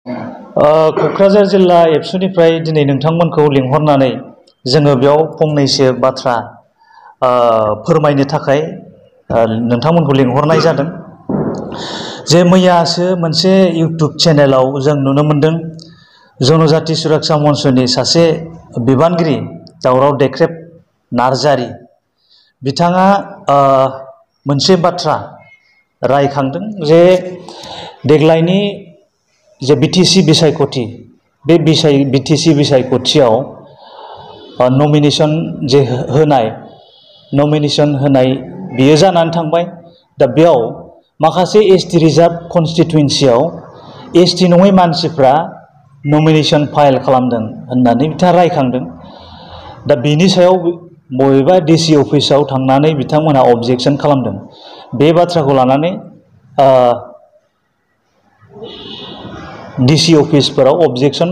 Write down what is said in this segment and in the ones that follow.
क'क्राझार जिल्ला एबसुनिफ्राय दिनै नोंथांमोनखौ लिंहरनानै जोङो बेयाव फंनैसो बाथ्रा फोरमायनो थाखाय नोंथांमोनखौ लिंहरनाय जादों। जे मैयासो मोनसे इउटुब चेनेलाव जों नुनो मोनदों जनजाति सुरक्षा मन्चनि सासे बिबानगिरि दावराव देख्रेब नार्जारि बिथाङा मोनसे बाथ्रा रायखांदों जे देग्लायनि जे बिटिसि बिसायख'थि बे बिटिसि बिसायख'थियाव नमिनेशन जे नमिनेशन होनाय बियो जानानै थांबाय। दा बेयाव माखासे एसटि रिजार्भ कन्स्टिटुएन्सियाव एसटि नङै मानसिफ्रा नमिनेशन फाइल खालामदों होननानै बिथाङा रायखांदों। दा बेनि सायाव बबेबा डिसि अफिसाव थांनानै बिथांमोनहा अबजेक्शन खालामदों। बे बाथ्राखौ लानानै डिसि अफिसफोराव अबजेक्शन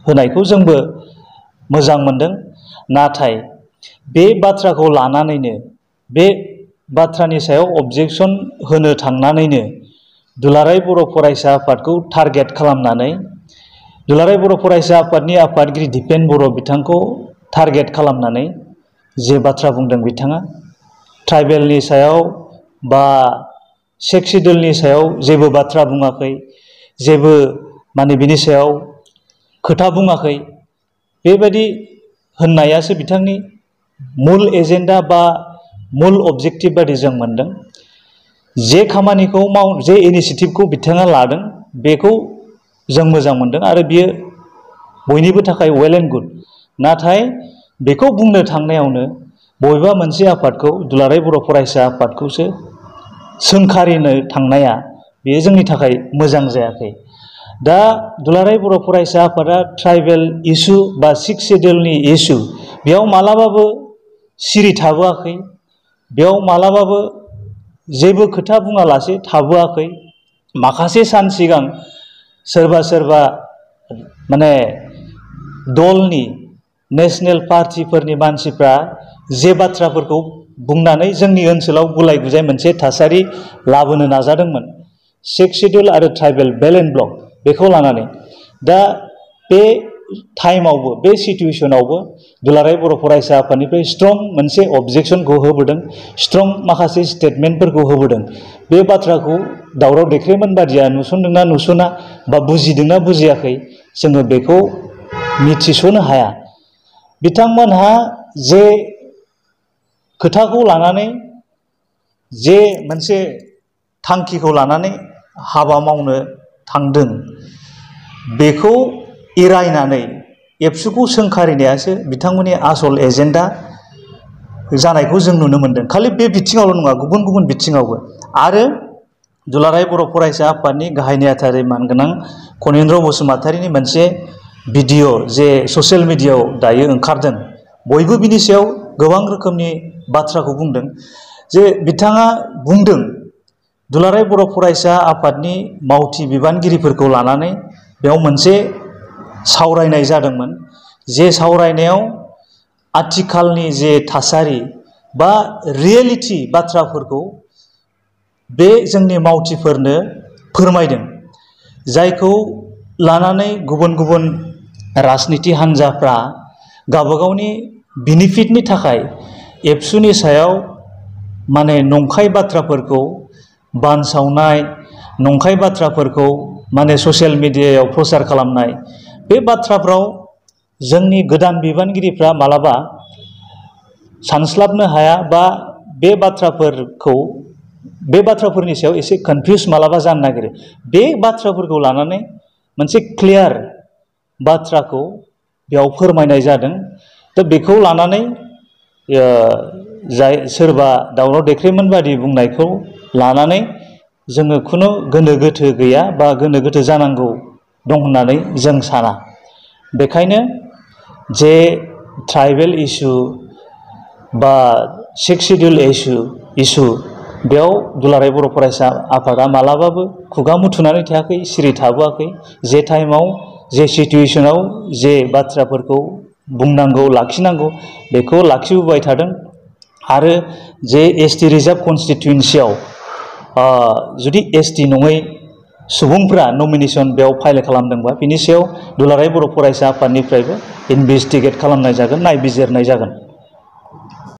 होनायखौ जोंबो मोजां मोनदों। नाथाय बे बाथ्राखौ लानानैनो बे बाथ्रानि सायाव अबजेक्शन होनो थांनानैनो दुलाराय बर' फरायसा आफादखौ टारगेट खालामनानै दुलाराय बर' फरायसा आफादनि आफादगिरि दिपेन बर' बिथांखौ टारगेट खालामनानै जे बाथ्रा बुंदों बिथाङा ट्राइबेलनि सायाव बा सेक्स शिड्यूलनि सायाव जेबो बाथ्रा बुङाखै, जेबो माने बिनि सायाव खोथा बुङाखै। बेबायदि होननायासो बिथांनि मुल एजेन्डा बा मुल अबजेक्टिभ बायदि जों मोनदों। जे खामानिखौ जे इनिशिएटिभखौ बिथाङा लादों बेखौ जों मोजां मोनदों आरो बियो बयनिबो थाखाय वेल एन्ड गुड। नाथाय बेखौ बुंनो थांनायावनो बबेबा मोनसे आफादखौ दुलाराय बर' फरायसा आफादखौसो सोंखारिनो थांनाया बेयो जोंनि थाखाय मोजां जायाखै। दा दुलाराय बर' फरायसा आफादा ट्राइबेल इस्यु बा सिक्स शिड्यूलनि इस्यु बेयाव मालाबाबो सिरि थाबोआखै, बेयाव मालाबाबो जेबो खोथा बुङालासे थाबोआखै। माखासे सान सिगां सोरबा माने दलनि नेशनेल पार्टिफोरनि मानसिफ्रा जे बाथ्राफोरखौ बुंनानै जोंनि ओनसोलाव गुलाय गुजाय मोनसे थासारि लाबोनो नाजादोंमोन सिक्स शिड्यूल आरो ट्राइबेल बेल एन्ड ब्लक बेखौ लानानै। दा बे टाइमावबो बे सिचुएशनावबो दुलाराय बर' फरायसा आफादनिफ्राय स्ट्रं मोनसे अबजेक्शनखौ होबोदों, स्ट्रं माखासे स्टेटमेन्टफोरखौ होबोदों। बे बाथ्राखौ दावराव देख्रेबमोन बादिया नुसनदोंना नुसना बा बुजिदोंना बुजियाखै जोङो बेखौ मिथिस'नो हाया। बिथांमोनहा जे खोथाखौ लानानै जे मोनसे थांखिखौ लानानै हाबा मावनो थांदों बेखौ एरायनानै एबसुखौ सोंखारिनायासो बिथांमोननि आसल एजेन्डा जानायखौ जों नुनो मोनदों। खालि बे बिथिङावल' नङा, गुबुन गुबुन बिथिङावबो। आरो दुलाराय बर' फरायसा आफादनि गाहाय नेहाथारि मानगोनां खनिन्द्र बसुमतारिनि मोनसे भिडिअ जे ससियेल मिडियायाव दायो ओंखारदों, बयबो बिनि सायाव गोबां रोखोमनि बाथ्राखौ बुंदों। जे बिथाङा बुंदों दुलाराय बर' फरायसा आफादनि मावथि बिबानगिरिफोरखौ लानानै बेयाव मोनसे सावरायनाय जादोंमोन। जे सावरायनायाव आथिखालनि जे थासारि बा रियेलिटि बाथ्राफोरखौ बे जोंनि मावथिफोरनो फोरमायदों, जायखौ लानानै गुबुन गुबुन राजनिति हान्जाफ्रा गावबागावनि बेनिफिटनि थाखाय एबसुनि सायाव माने नंखाय बाथ्राफोरखौ बानसावनाय, नंखाय बाथ्राफोरखौ माने ससियेल मिडियायाव प्रचार खालामनाय, बे बाथ्राफ्राव जोंनि गोदान बिबानगिरिफ्रा मालाबा सानस्लाबनो हाया बा बे बाथ्राफोरनि सायाव एसे कनफिउस मालाबा जानो नागिरो। बे बाथ्राफोरखौ लानानै मोनसे क्लियार बाथ्राखौ बेयाव फोरमायनाय जादों। दा बेखौ लानानै जाय सोरबा दावराव देख्रेबमोन बादि बुंनायखौ लानानै जोङो खुनु गोनो गोथो गैया बा गोनो गोथो जानांगौ दं होननानै जों साना। बेखायनो जे ट्राइबेल इस्यु बा सिक्स शिड्यूल इस्यु बेयाव दुलाराय बर' फरायसा आफादा मालाबाबो खुगा मुथुनानै थायाखै, सिरि थाबोआखै। जे टाइमाव जे सिचुएशनाव जे बाथ्राफोरखौ बुंनांगौ लाखिनांगौ बेखौ लाखिबोबाय थादों। आरो जे एसटि रिजार्भ कन्स्टिटुएन्सियाव जुदि एसटि नङै सुबुंफ्रा नमिनेशन बेयाव फाइल खालामदोंबा बिनि सायाव दुलाराय बर' फरायसा आफादनिफ्रायबो इनभेस्टिगेट खालामनाय जागोन, नायबिजिरनाय जागोन।